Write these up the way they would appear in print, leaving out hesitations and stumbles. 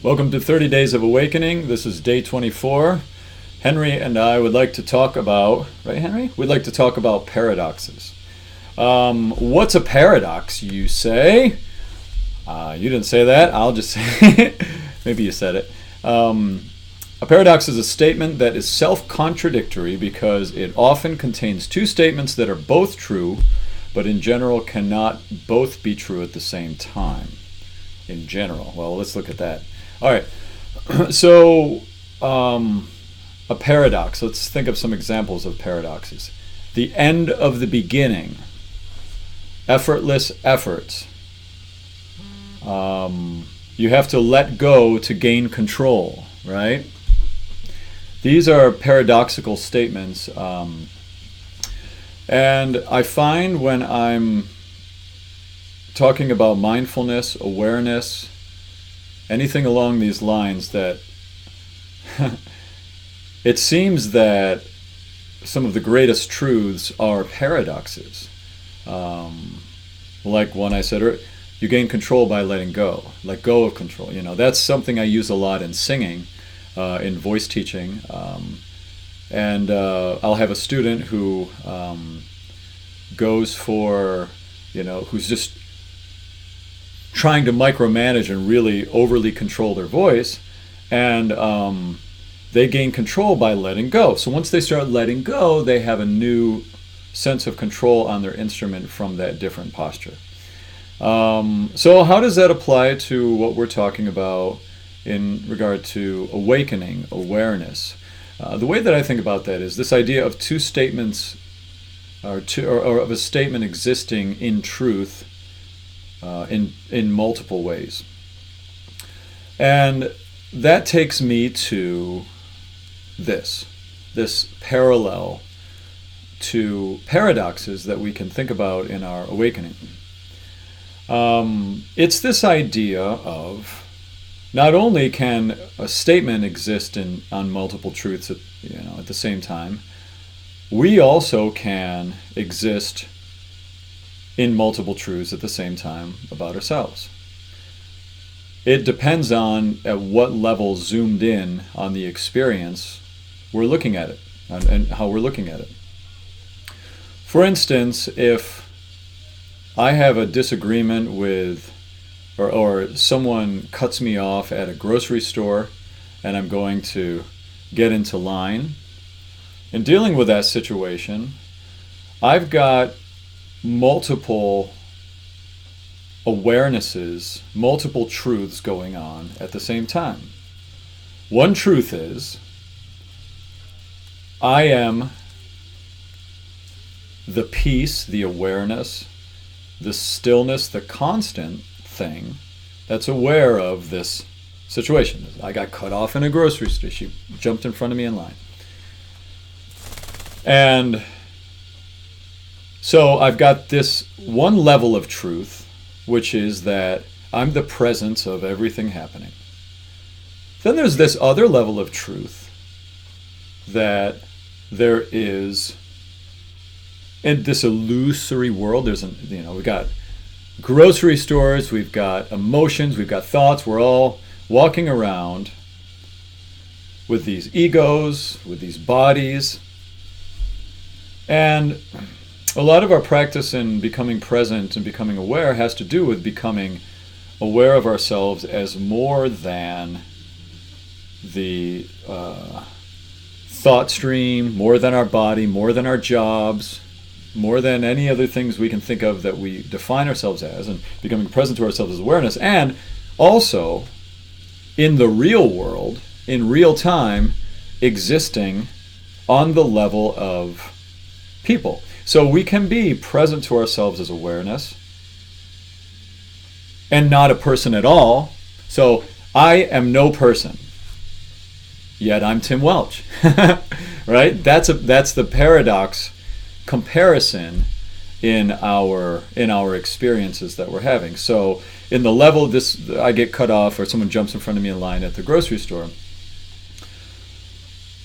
Welcome to 30 Days of Awakening. This is day 24. Henry and I would like to talk about, right, Henry? We'd like to talk about paradoxes. What's a paradox, you say? You didn't say that. I'll just say it. Maybe you said it. A paradox is a statement that is self-contradictory because it often contains two statements that are both true, but in general cannot both be true at the same time. In general. Well, let's look at that. All right. So, a paradox. Let's think of some examples of paradoxes. The end of the beginning. Effortless effort. You have to let go to gain control, right? These are paradoxical statements. And I find when I'm talking about mindfulness, awareness, anything along these lines, that it seems that some of the greatest truths are paradoxes. Like one I said, you gain control by letting go. Let go of control. You know, that's something I use a lot in singing, in voice teaching. And I'll have a student who goes for, who's just trying to micromanage and really overly control their voice, and they gain control by letting go. So once they start letting go, they have a new sense of control on their instrument from that different posture. So how does that apply to what we're talking about in regard to awakening, awareness? The way that I think about that is this idea of two statements, or of a statement existing in truth, in multiple ways. And that takes me to this parallel to paradoxes that we can think about in our awakening. It's this idea of not only can a statement exist on multiple truths at the same time, we also can exist in multiple truths at the same time about ourselves. It depends on at what level zoomed in on the experience we're looking at it and how we're looking at it. For instance, if I have a disagreement with, or someone cuts me off at a grocery store and I'm going to get into line, in dealing with that situation, I've got multiple awarenesses, multiple truths going on at the same time. One truth is, I am the peace, the awareness, the stillness, the constant thing that's aware of this situation. I got cut off in a grocery store. She jumped in front of me in line. And so I've got this one level of truth, which is that I'm the presence of everything happening. Then there's this other level of truth that there is, in this illusory world, we've got grocery stores, we've got emotions, we've got thoughts, we're all walking around with these egos, with these bodies. And a lot of our practice in becoming present and becoming aware has to do with becoming aware of ourselves as more than the thought stream, more than our body, more than our jobs, more than any other things we can think of that we define ourselves as, and becoming present to ourselves as awareness, and also in the real world, in real time, existing on the level of people. So we can be present to ourselves as awareness and not a person at all. So I am no person, yet I'm Tim Welch, right? That's the paradox comparison in our experiences that we're having. So in the level of this, I get cut off or someone jumps in front of me in line at the grocery store,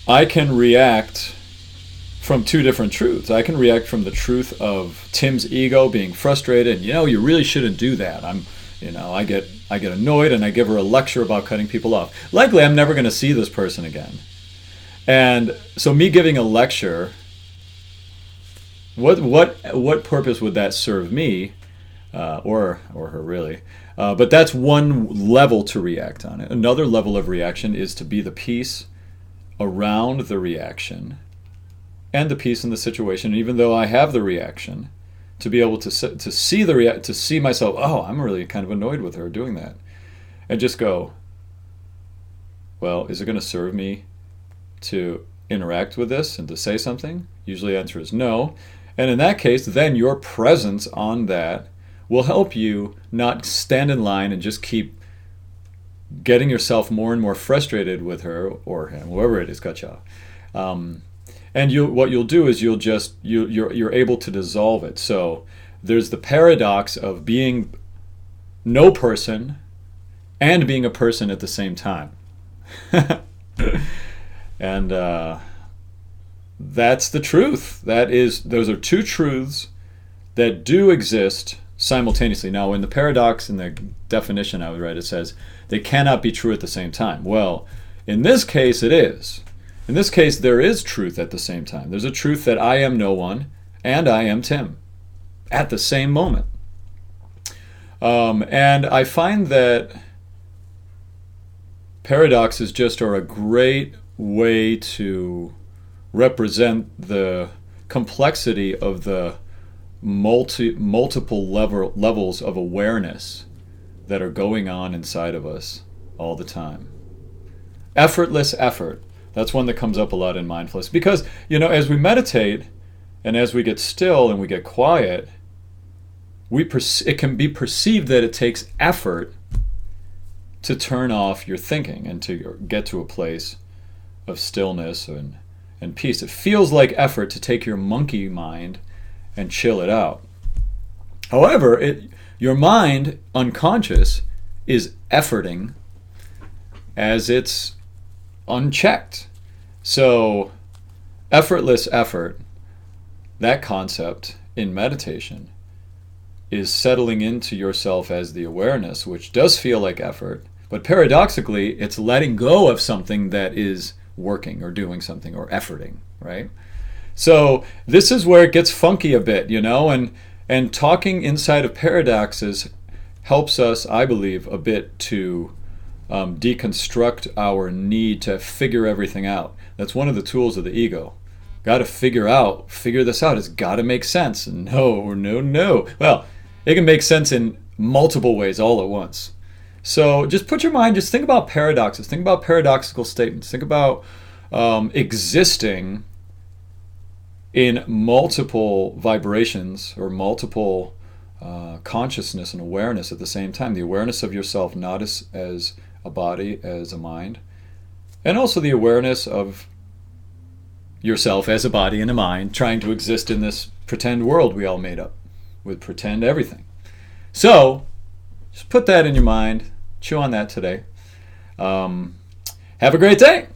I can react from two different truths. I can react from the truth of Tim's ego being frustrated, you really shouldn't do that. I get annoyed and I give her a lecture about cutting people off. Likely, I'm never going to see this person again. And so, me giving a lecture, what purpose would that serve me, or her really? But that's one level to react on it. Another level of reaction is to be the peace around the reaction and the peace in the situation. And even though I have the reaction, to be able to see to see myself, oh, I'm really kind of annoyed with her doing that, and just go, well, is it going to serve me to interact with this and to say something? Usually the answer is no. And in that case, then your presence on that will help you not stand in line and just keep getting yourself more and more frustrated with her or him, whoever it is, cut you off. And what you'll do is you're able to dissolve it. So there's the paradox of being no person and being a person at the same time. And that's the truth. Those are two truths that do exist simultaneously. Now, in the paradox, in the definition I would write, it says they cannot be true at the same time. Well, in this case, it is. In this case, there is truth at the same time. There's a truth that I am no one and I am Tim at the same moment. And I find that paradoxes just are a great way to represent the complexity of the multiple levels of awareness that are going on inside of us all the time. Effortless effort. That's one that comes up a lot in mindfulness. Because, as we meditate and as we get still and we get quiet, it can be perceived that it takes effort to turn off your thinking and to get to a place of stillness and peace. It feels like effort to take your monkey mind and chill it out. However, your mind, unconscious, is efforting as it's unchecked. So, effortless effort, that concept in meditation, is settling into yourself as the awareness, which does feel like effort, but paradoxically, it's letting go of something that is working or doing something or efforting, right? So this is where it gets funky a bit, and talking inside of paradoxes helps us, I believe, a bit to deconstruct our need to figure everything out. That's one of the tools of the ego. Got to figure this out. It's got to make sense. No. Well, it can make sense in multiple ways all at once. So just put your mind, just think about paradoxes. Think about paradoxical statements. Think about existing in multiple vibrations or multiple consciousness and awareness at the same time. The awareness of yourself not as a body, as a mind, and also the awareness of yourself as a body and a mind trying to exist in this pretend world we all made up with pretend everything. So just put that in your mind. Chew on that today. Have a great day.